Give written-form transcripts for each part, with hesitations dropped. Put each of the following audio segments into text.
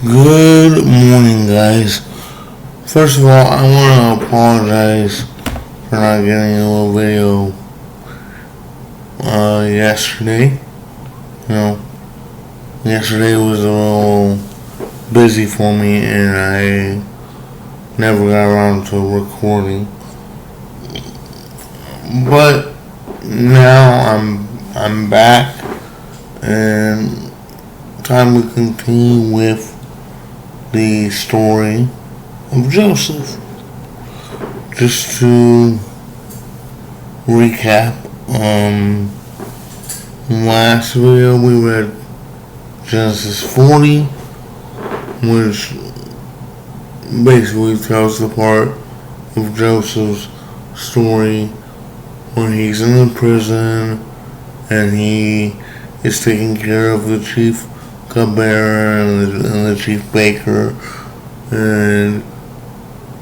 Good morning, guys. First of all, I want to apologize for not getting a little video yesterday. You know, yesterday was a little busy for me, and I never got around to recording. But now I'm back, and time to continue with the story of Joseph. Just to recap, last video we read Genesis 40, which basically tells the part of Joseph's story when he's in the prison and he is taking care of the chief cupbearer and the chief baker, and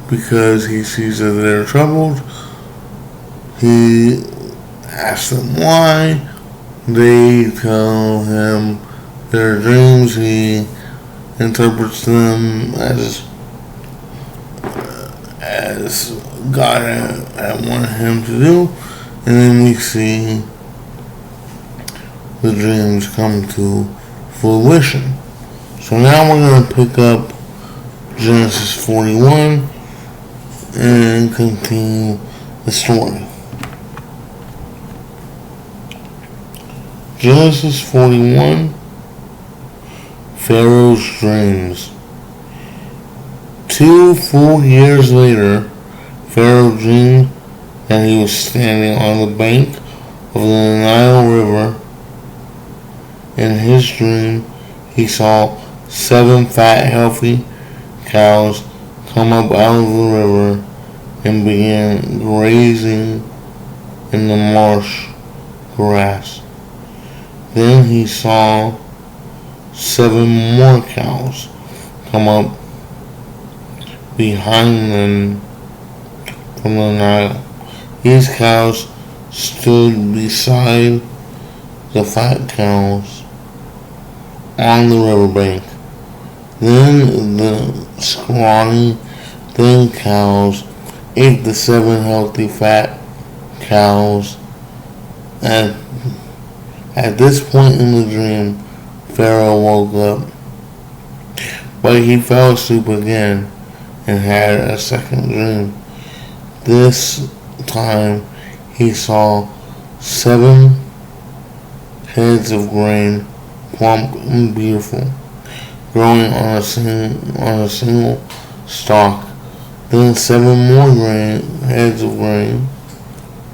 because he sees that they're troubled, he asks them why. They tell him their dreams. He interprets them as God had wanted him to do, and then we see the dreams come to fruition. So now we're going to pick up Genesis 41 and continue the story. Genesis 41, Pharaoh's dreams. 2 full years later, Pharaoh dreamed that he was standing on the bank of the Nile River. In his dream, he saw 7 fat, healthy cows come up out of the river and began grazing in the marsh grass. Then he saw 7 more cows come up behind them from the Nile. These cows stood beside the fat cows on the riverbank. Then the scrawny, thin cows ate the 7 healthy fat cows. At this point in the dream, Pharaoh woke up, but he fell asleep again and had a second dream. This time he saw 7 heads of grain, plump and beautiful, growing on a single stalk. Then 7 more heads of grain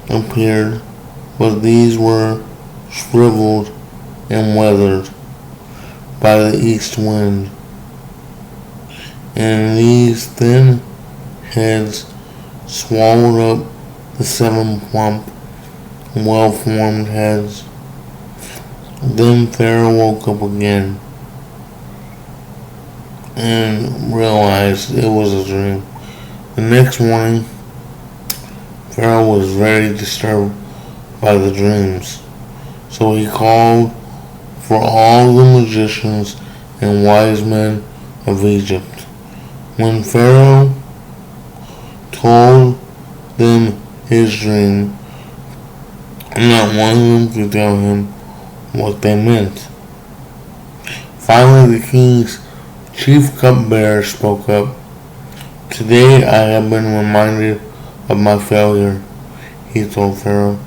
appeared, but these were shriveled and weathered by the east wind. And these thin heads swallowed up the 7 plump, well-formed heads. Then Pharaoh woke up again and realized it was a dream. The next morning, Pharaoh was very disturbed by the dreams, so he called for all the magicians and wise men of Egypt. When Pharaoh told them his dream, not one of them could tell him what they meant. Finally, the king's chief cupbearer spoke up. "Today I have been reminded of my failure," he told Pharaoh.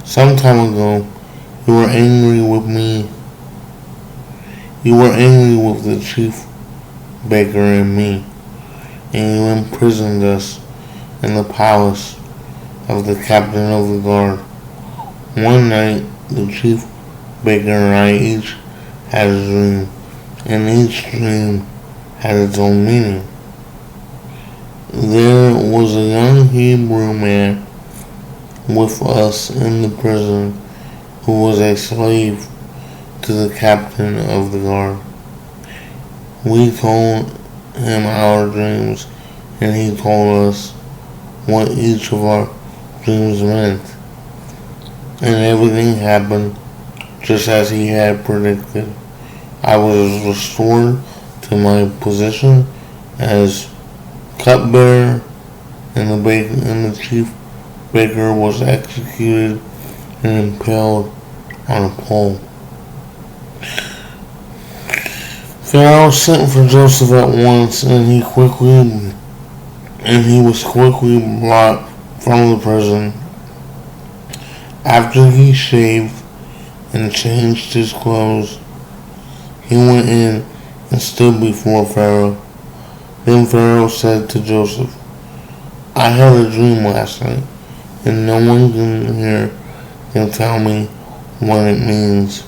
"Some time ago, you were angry with me. You were angry with the chief baker and me, and you imprisoned us in the palace of the captain of the guard. One night, the chief baker and I each had a dream, and each dream had its own meaning. There was a young Hebrew man with us in the prison who was a slave to the captain of the guard. We told him our dreams, and he told us what each of our dreams meant. And everything happened just as he had predicted. I was restored to my position as cupbearer, and the chief baker was executed and impaled on a pole. Pharaoh sent for Joseph at once, and he was quickly brought from the prison. After he shaved and changed his clothes, he went in and stood before Pharaoh. Then Pharaoh said to Joseph, "I had a dream last night, and no one here can tell me what it means.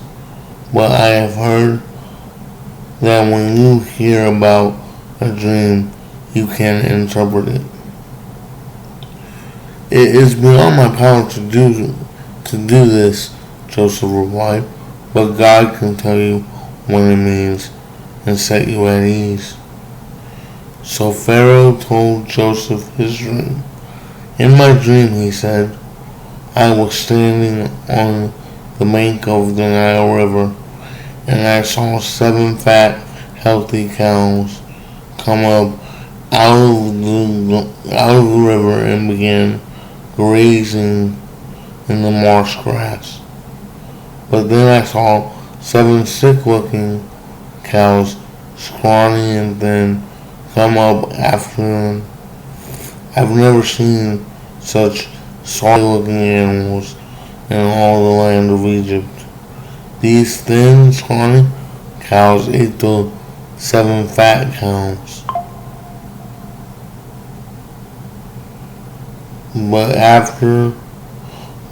But I have heard that when you hear about a dream, you can interpret it." "It is beyond my power to do this," Joseph replied, "but God can tell you what it means and set you at ease." So Pharaoh told Joseph his dream. "In my dream," he said, "I was standing on the bank of the Nile River, and I saw 7 fat, healthy cows come up out of the river and began grazing in the marsh grass. But then I saw 7 sick-looking cows, scrawny and thin, come up after them. I've never seen such sorry-looking animals in all the land of Egypt. These thin, scrawny cows ate the 7 fat cows. But afterwards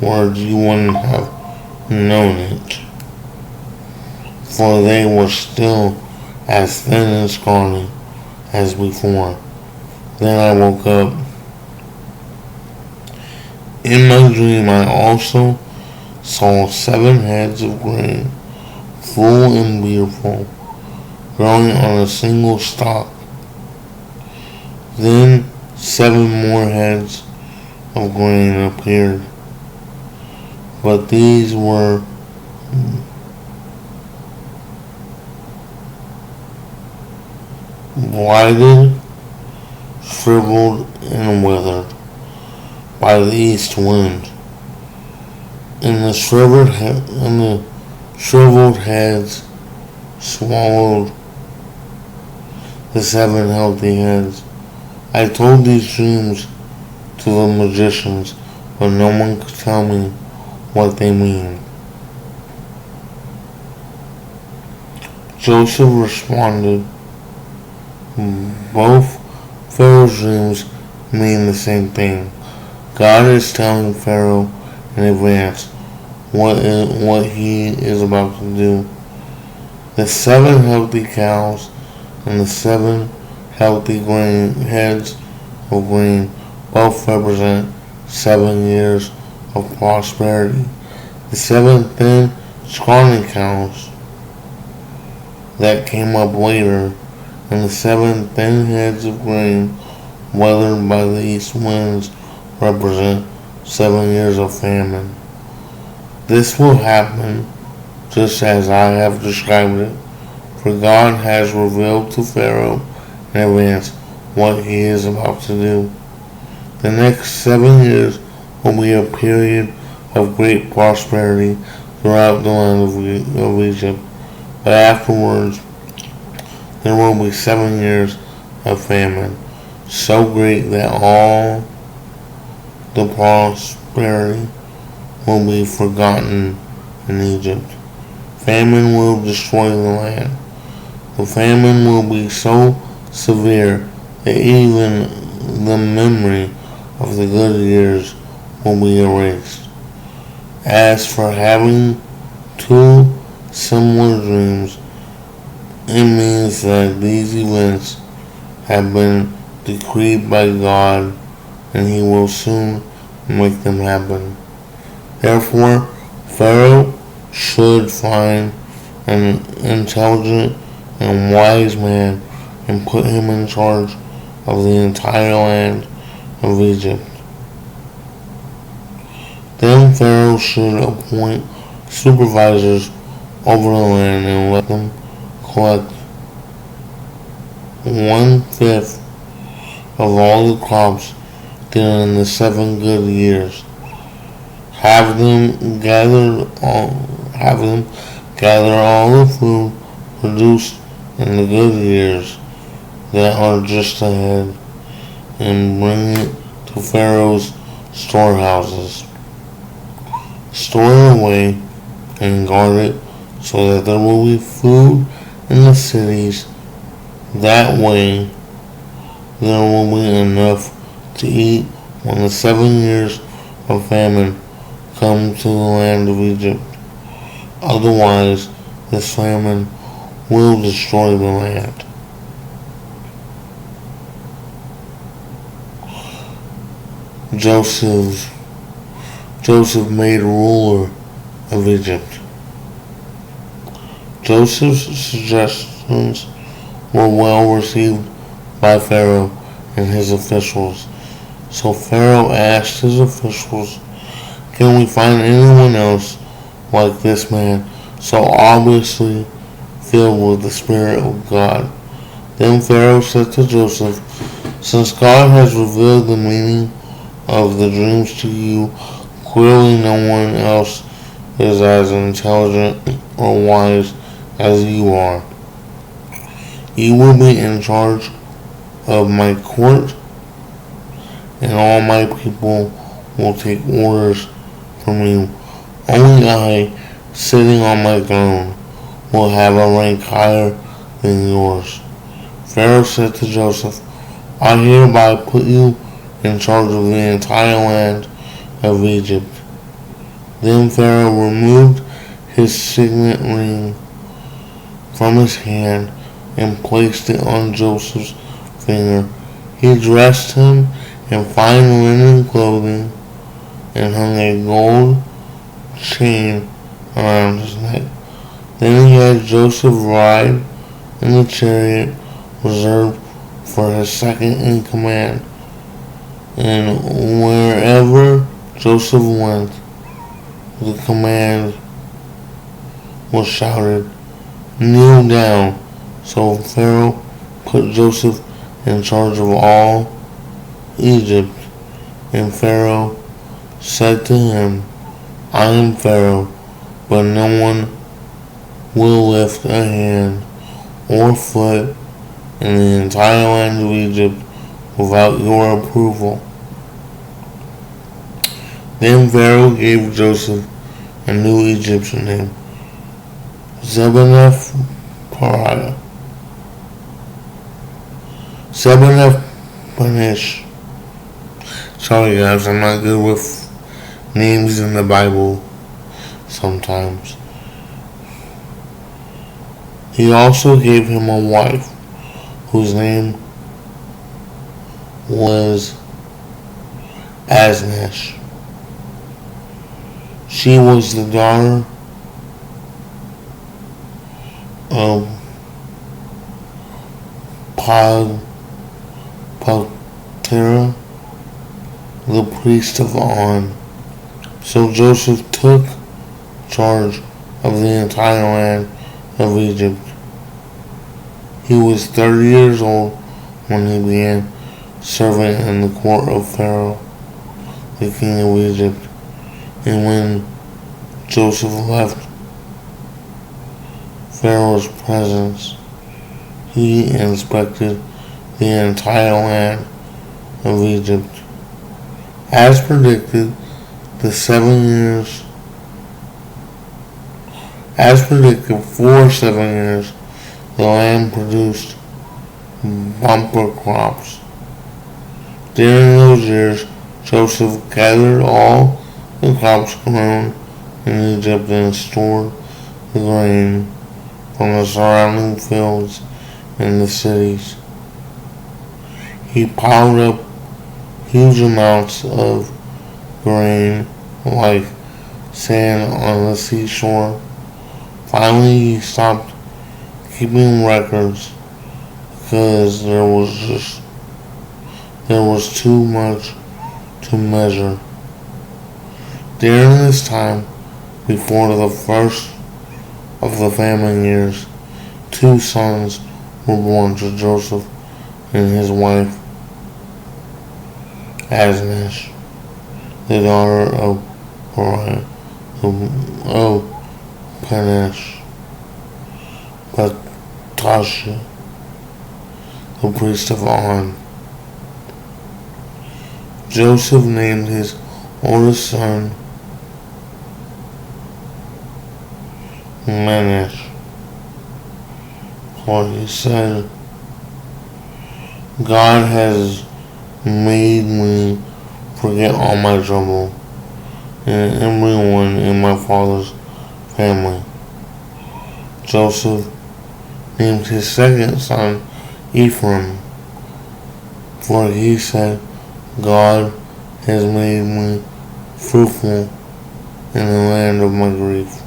you wouldn't have known it, for they were still as thin and scrawny as before. Then I woke up. In my dream I also saw 7 heads of grain, full and beautiful, growing on a single stalk. Then 7 more heads of grain appeared, but these were blighted, shriveled, and withered by the east wind. And the shriveled heads swallowed the 7 healthy heads. I told these dreams to the magicians, but no one could tell me what they mean." Joseph responded, "Both Pharaoh's dreams mean the same thing. God is telling Pharaoh in advance what he is about to do. The 7 healthy cows and the 7 healthy heads of grain both represent 7 years of prosperity. The 7 thin, scrawny cows that came up later, and the 7 thin heads of grain weathered by the east winds, represent 7 years of famine. This will happen just as I have described it, for God has revealed to Pharaoh in advance what he is about to do. The next 7 years will be a period of great prosperity throughout the land of Egypt, but afterwards there will be 7 years of famine, so great that all the prosperity will be forgotten in Egypt. Famine will destroy the land. The famine will be so severe that even the memory of the good years will be erased. As for having 2 similar dreams, it means that these events have been decreed by God, and he will soon make them happen. Therefore, Pharaoh should find an intelligent and wise man and put him in charge of the entire land of Egypt. Then Pharaoh should appoint supervisors over the land and let them collect 1/5 of all the crops during the 7 good years. Have them gather all the food produced in the good years that are just ahead, and bring it to Pharaoh's storehouses. Store it away and guard it so that there will be food in the cities. That way there will be enough to eat when the 7 years of famine come to the land of Egypt. Otherwise, this famine will destroy the land. Joseph made ruler of Egypt. Joseph's suggestions were well received by Pharaoh and his officials. So Pharaoh asked his officials, "Can we find anyone else like this man, so obviously filled with the Spirit of God?" Then Pharaoh said to Joseph, "Since God has revealed the meaning of the dreams to you, clearly no one else is as intelligent or wise as you are. You will be in charge of my court, and all my people will take orders from you. Only I, sitting on my throne, will have a rank higher than yours." Pharaoh said to Joseph, "I hereby put you in charge of the entire land of Egypt." Then Pharaoh removed his signet ring from his hand and placed it on Joseph's finger. He dressed him in fine linen clothing and hung a gold chain around his neck. Then he had Joseph ride in the chariot reserved for his second in command. And wherever Joseph went, the command was shouted, "Kneel down." So Pharaoh put Joseph in charge of all Egypt. And Pharaoh said to him, "I am Pharaoh, but no one will lift a hand or foot in the entire land of Egypt without your approval." Then Pharaoh gave Joseph a new Egyptian name, Zebedee-Pariah. Zebedee-Panish. Sorry guys, I'm not good with names in the Bible sometimes. He also gave him a wife whose name was Asnash. She was the daughter of Paltera, the priest of On. So Joseph took charge of the entire land of Egypt. He was 30 years old when he began serving in the court of Pharaoh, the king of Egypt. And when Joseph left Pharaoh's presence, he inspected the entire land of Egypt. As predicted, for 7 years, the land produced bumper crops. During those years, Joseph gathered all the crops grown in Egypt and stored the grain from the surrounding fields in the cities. He piled up huge amounts of grain like sand on the seashore. Finally, he stopped keeping records because there was too much to measure. During this time, before the first of the famine years, 2 sons were born to Joseph and his wife Asnash, the daughter of Pharaoh, of Panash, Batasha, the priest of On. Joseph named his oldest son Manasseh, for he said, God has made me forget all my trouble and everyone in my father's family. Joseph named his second son Ephraim, for he said, God has made me fruitful in the land of my grief.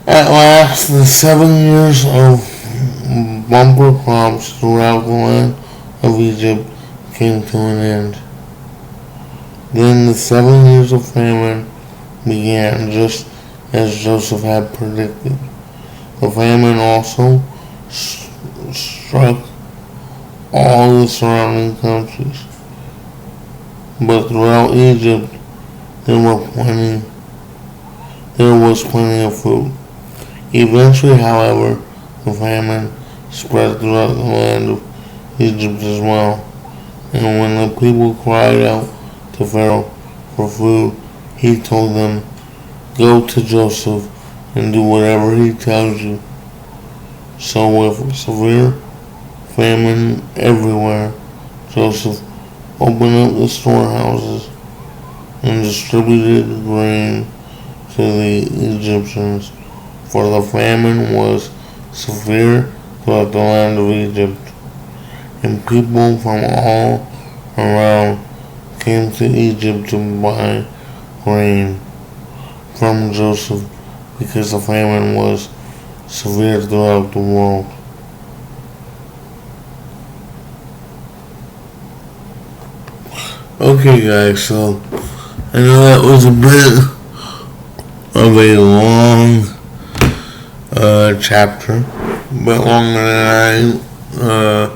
At last, the 7 years of bumper crops throughout the land of Egypt came to an end. Then the 7 years of famine began, just as Joseph had predicted. The famine also struck all the surrounding countries, but throughout Egypt there was plenty of food. Eventually, however, the famine spread throughout the land of Egypt as well, and when the people cried out to Pharaoh for food, he told them, "Go to Joseph and do whatever he tells you." So with severe famine everywhere, Joseph opened up the storehouses and distributed grain to the Egyptians, for the famine was severe throughout the land of Egypt, and people from all around came to Egypt to buy grain from Joseph because the famine was severe throughout the world. Okay guys, so I know that was a bit of a long chapter, but longer than I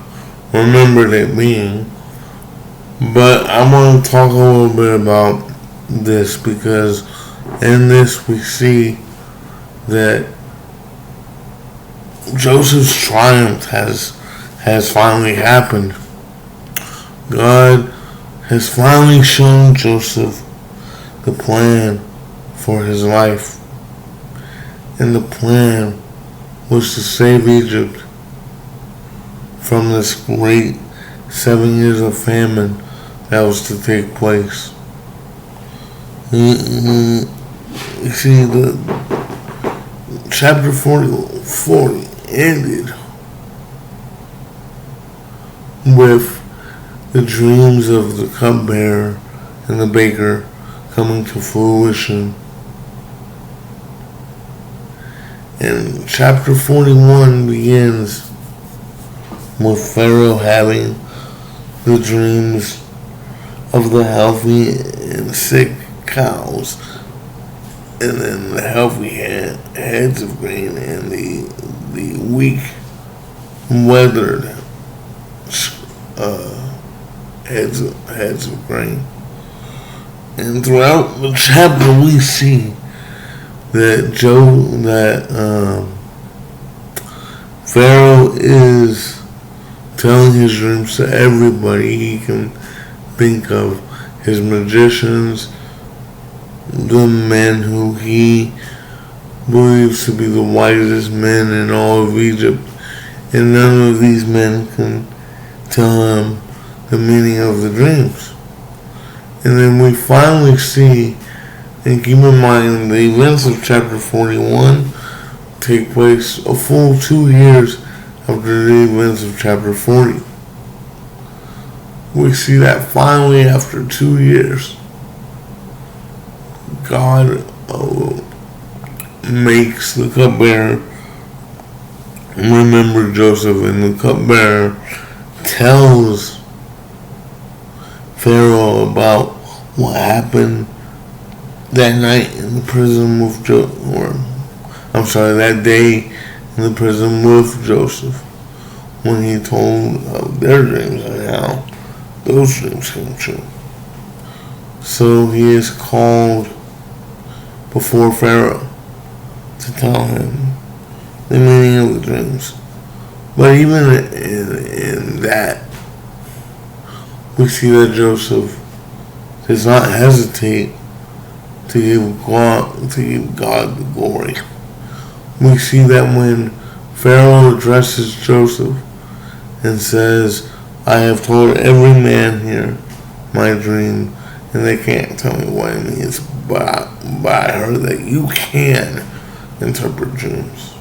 remembered it being. But I want to talk a little bit about this because in this we see that Joseph's triumph has finally happened. God has finally shown Joseph the plan for his life. And the plan was to save Egypt from this great 7 years of famine that was to take place. You see, the chapter 40 ended with the dreams of the cupbearer and the baker coming to fruition. And chapter 41 begins with Pharaoh having the dreams of the healthy and sick cows, and then the healthy heads of grain and the weak, weathered heads of grain. And throughout the chapter, we see that Pharaoh is telling his dreams to everybody he can think of, his magicians, the men who he believes to be the wisest men in all of Egypt, and none of these men can tell him the meaning of the dreams. And then we finally see, and keep in mind, the events of chapter 41 take place a full 2 years after the events of chapter 40. We see that finally, after 2 years, God makes the cupbearer remember Joseph, and the cupbearer tells Pharaoh about what happened that night in the prison with that day in the prison with Joseph, when he told of their dreams and how those dreams came true. So he is called before Pharaoh to tell him the meaning of the dreams. But even in that, we see that Joseph does not hesitate to give God the glory. We see that when Pharaoh addresses Joseph and says, I have told every man here my dream, and they can't tell me what it means, but I heard that you can interpret dreams.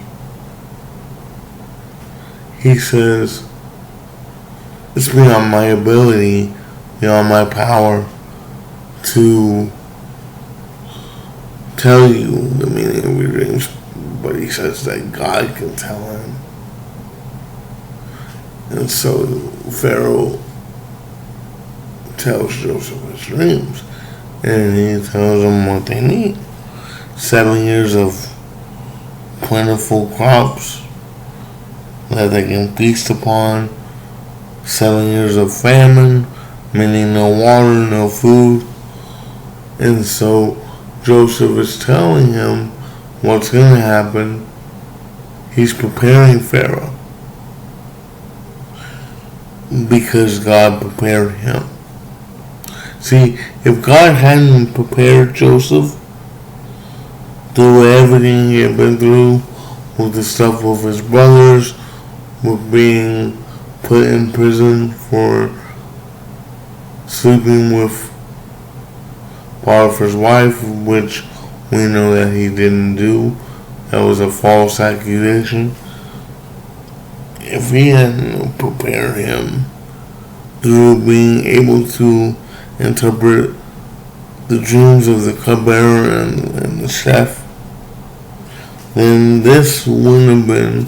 He says, it's beyond my ability, beyond my power to tell you the meaning of your dreams, but he says that God can tell him. And so Pharaoh tells Joseph his dreams, and he tells them what they need. 7 years of plentiful crops that they can feast upon. 7 years of famine, meaning no water, no food. And so Joseph is telling him what's going to happen. He's preparing Pharaoh because God prepared him. See, if God hadn't prepared Joseph through everything he had been through, with the stuff with his brothers, with being put in prison for sleeping with Potiphar's wife, which we know that he didn't do. That was a false accusation. If he hadn't prepared him through being able to interpret the dreams of the cupbearer and the chef, then this wouldn't have been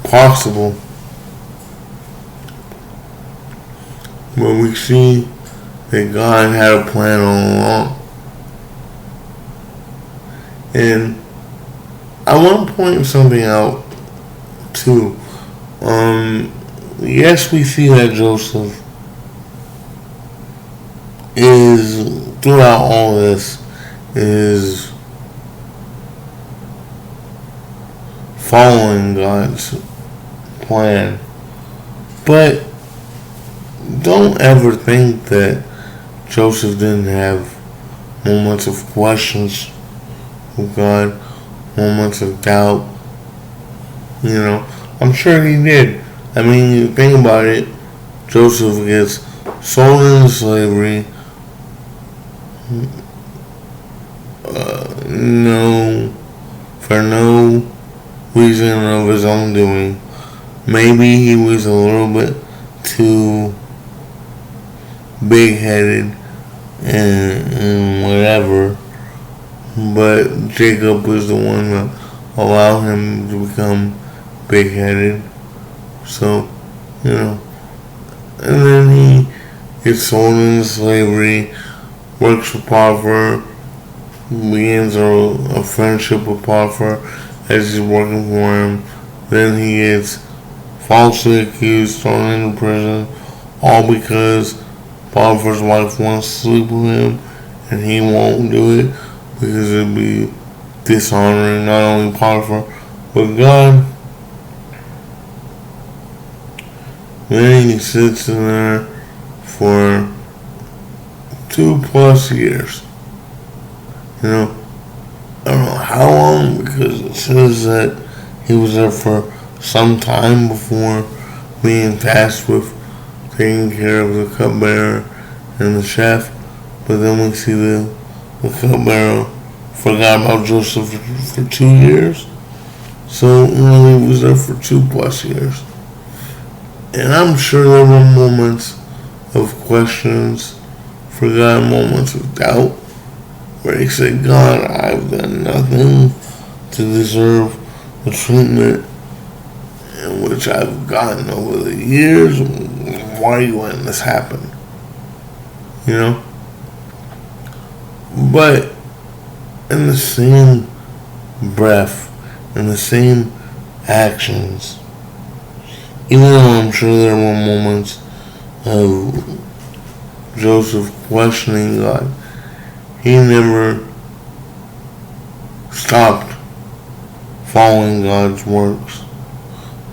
possible. But we see that God had a plan all along. And I want to point something out too. Yes, we see that Joseph is, throughout all this, is following God's plan. But don't ever think that Joseph didn't have moments of questions with God, moments of doubt. You know, I'm sure he did. I mean, you think about it, Joseph gets sold into slavery, for no reason of his own doing. Maybe he was a little bit too big-headed and whatever, but Jacob was the one that allowed him to become big-headed. So, you know, and then he gets sold into slavery, works for Potiphar, begins a friendship with Potiphar as he's working for him. Then he gets falsely accused, thrown into prison, all because Potiphar's wife wants to sleep with him and he won't do it because it'd be dishonoring not only Potiphar but God. Then he sits in there for 2+ years. You know, I don't know how long, because it says that he was there for some time before being tasked with taking care of the cupbearer and the chef. But then we see the cupbearer forgot about Joseph for 2 years. So, you know, he was there for 2+ years. And I'm sure there were moments of questions, forgotten moments of doubt, where he said, God, I've done nothing to deserve the treatment in which I've gotten over the years. Why are you letting this happen? You know? But in the same breath, and the same actions. Even though I'm sure there were moments of Joseph questioning God, he never stopped following God's works,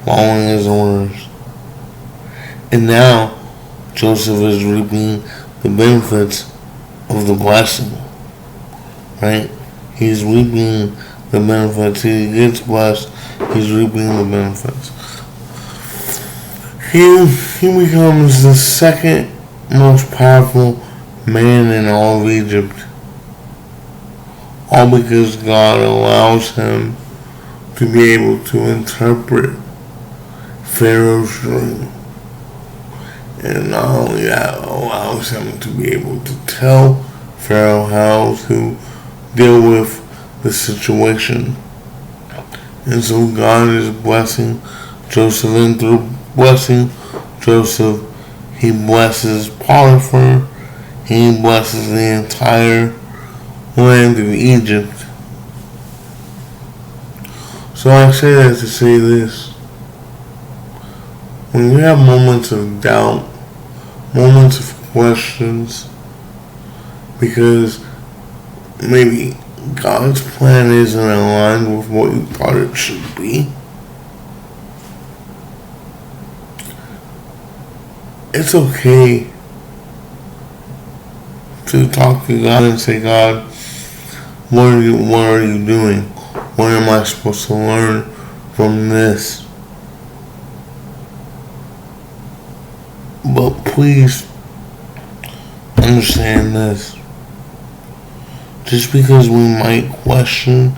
following his orders. And now Joseph is reaping the benefits of the blessing, right? He's reaping the benefits. He gets blessed. He's reaping the benefits. He becomes the second most powerful man in all of Egypt. All because God allows him to be able to interpret Pharaoh's dream. And not only that, allows him to be able to tell Pharaoh how to deal with the situation. And so God is blessing Joseph, and through blessing Joseph, he blesses Potiphar, he blesses the entire land of Egypt. So I say that to say this. When you have moments of doubt, moments of questions, because maybe God's plan isn't aligned with what you thought it should be, it's okay to talk to God and say, God, what are you doing? What am I supposed to learn from this? But please understand this. Just because we might question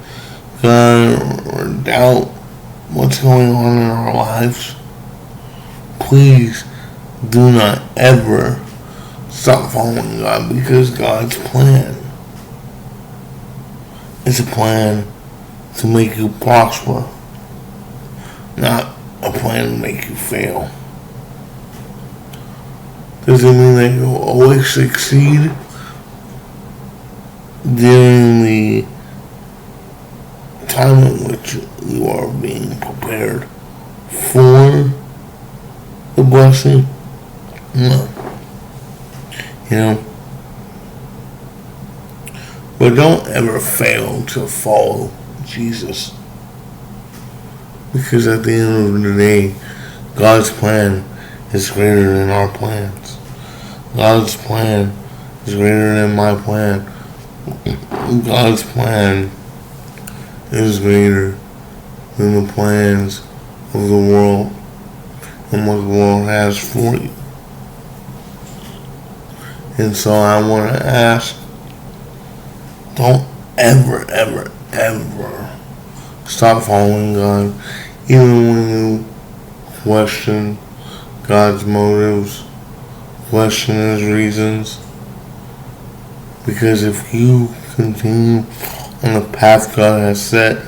God or doubt what's going on in our lives, please do not ever stop following God, because God's plan is a plan to make you prosper, not a plan to make you fail. Does it mean that you'll always succeed during the time in which you are being prepared for the blessing? No. But don't ever fail to follow Jesus. Because at the end of the day, God's plan is greater than our plans. God's plan is greater than my plan. God's plan is greater than the plans of the world and what the world has for you. And so I want to ask, don't ever, ever, ever stop following God, even when you question God's motives, question his reasons. Because if you continue on the path God has set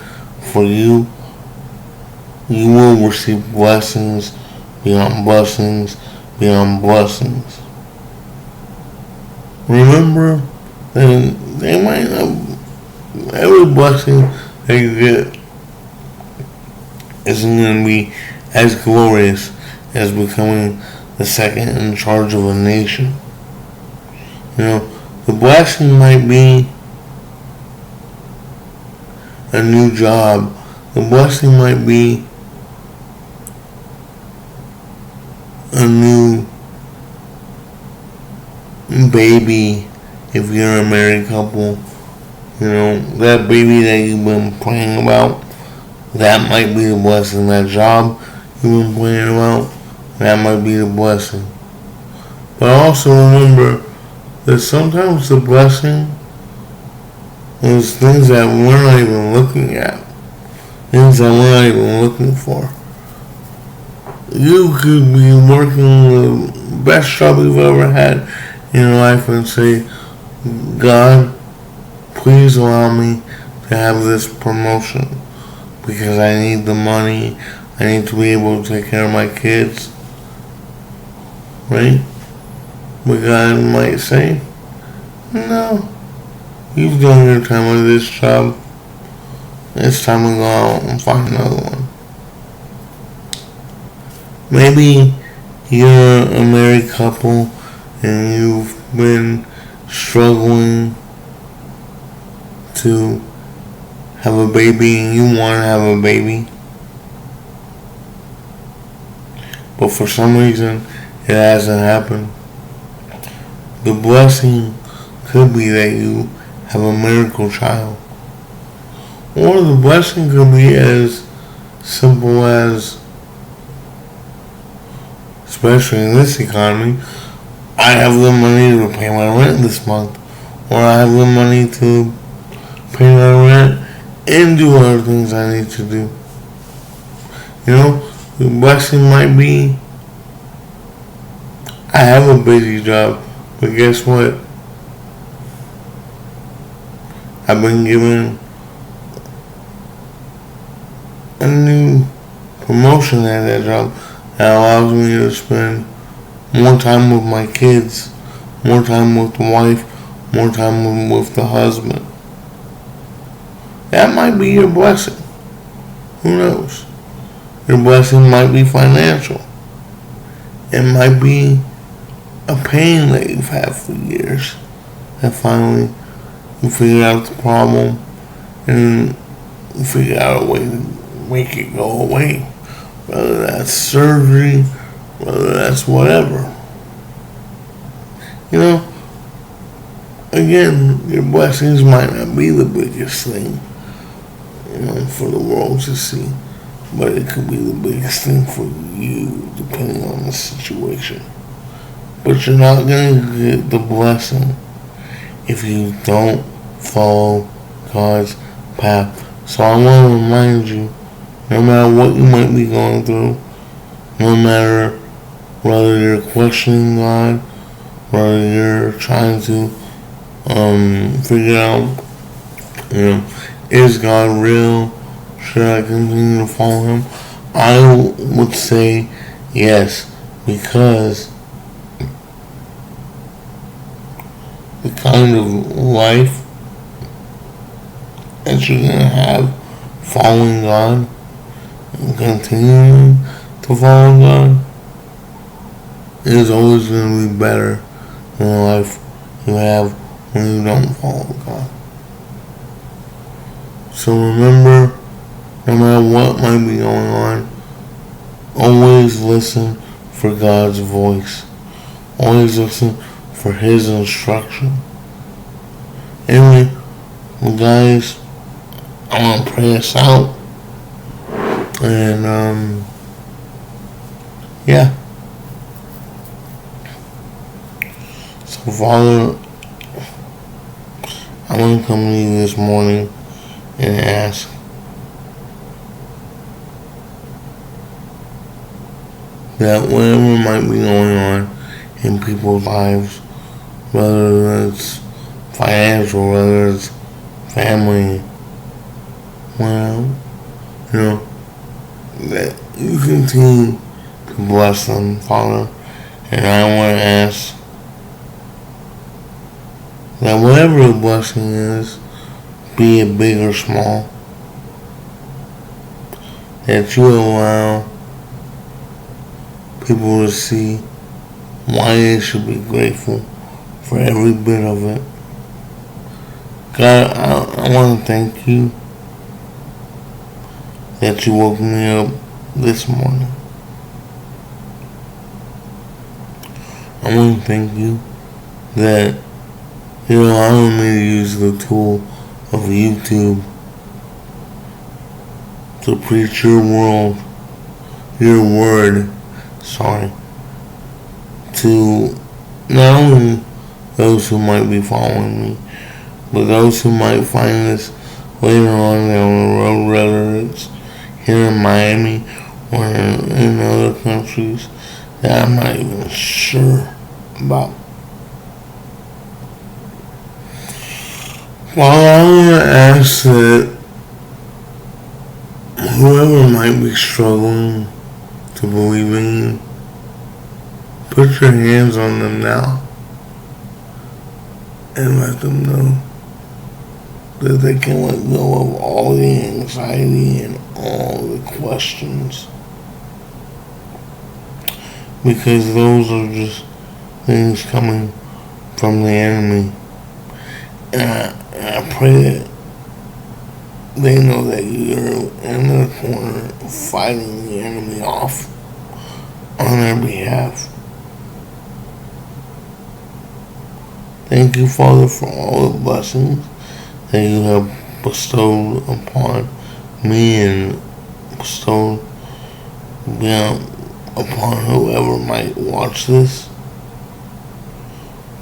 for you, you will receive blessings beyond blessings beyond blessings. Remember that they might not, every blessing that you get isn't going to be as glorious as becoming the second in charge of a nation. The blessing might be a new job. The blessing might be a new baby if you're a married couple. That baby that you've been praying about, that might be the blessing. That job you've been praying about, that might be the blessing. But also remember that sometimes the blessing is things that we're not even looking at. Things that we're not even looking for. You could be working the best job you've ever had in your life and say, God, please allow me to have this promotion because I need the money. I need to be able to take care of my kids. Right? But God might say, no, you've done your time with this job. it's time to go out and find another one. Maybe you're a married couple and you've been struggling to have a baby and you want to have a baby, but for some reason it hasn't happened. The blessing could be that you have a miracle child. Or the blessing could be as simple as, especially in this economy, I have the money to pay my rent this month. Or I have the money to pay my rent and do other things I need to do. You know, the blessing might be, I have a busy job, but guess what? I've been given a new promotion at that job that allows me to spend more time with my kids, more time with the wife, more time with the husband. That might be your blessing. Who knows? Your blessing might be financial. It might be a pain that you've had for years that finally you figure out the problem and you figure out a way to make it go away. Whether that's surgery, whether that's whatever. You know, again, your blessings might not be the biggest thing, you know, for the world to see, but it could be the biggest thing for you, depending on the situation. But you're not going to get the blessing if you don't follow God's path. So I want to remind you, no matter what you might be going through, no matter whether you're questioning God, whether you're trying to figure out, you know, is God real? Should I continue to follow Him? I would say yes, because the kind of life that you're going to have following God and continuing to follow God is always going to be better than the life you have when you don't follow God. So remember, no matter what might be going on, always listen for God's voice. Always listen for His instruction. Anyway, well guys, I want to pray us out. And, yeah. So, Father, I want to come to you this morning and ask that whatever might be going on in people's lives, whether it's financial, whether it's family, well, you know, that you continue to bless them, Father. And I want to ask that whatever the blessing is, be it big or small, that you allow people to see why they should be grateful for every bit of it. God, I want to thank you that you woke me up this morning. I want to thank you that you're allowing me to use the tool of YouTube to preach your word, to not only those who might be following me, but those who might find this later on down the road, whether it's here in Miami or in other countries that I'm not even sure about. Well, I want to ask that whoever might be struggling to believe in you, put your hands on them now and let them know that they can let go of all the anxiety and all the questions. Because those are just things coming from the enemy. And I pray that they know that you're in their corner fighting the enemy off on their behalf. Thank you, Father, for all the blessings that you have bestowed upon me and bestowed upon whoever might watch this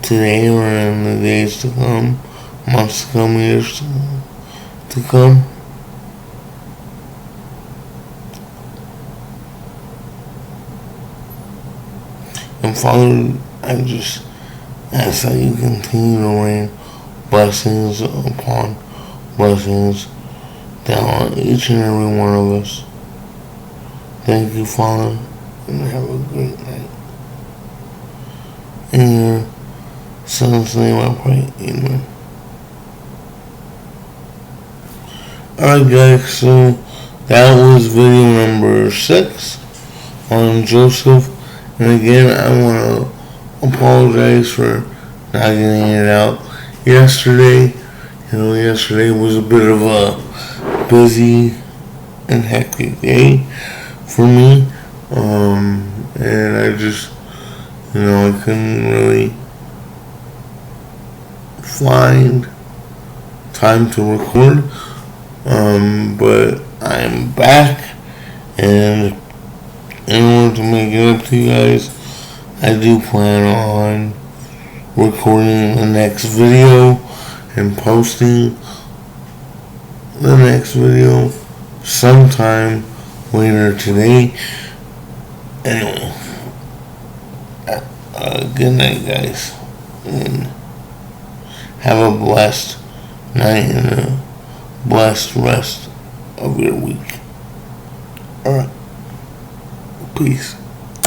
today or in the days to come, months to come, years to come. And Father, I just ask that you continue to rain blessings upon blessings down on each and every one of us. Thank you, Father, and have a great night. In your Son's name I pray, amen. Alright guys, so that was video number 6 on Joseph. And again, I want to apologize for not getting it out yesterday. Yesterday was a bit of a busy and hectic day for me. And I just, I couldn't really find time to record. But I'm back, and in order to make it up to you guys, I do plan on recording the next video and posting the next video sometime later today. Anyway, good night, guys, and have a blessed night and a blessed rest of your week. Alright, peace.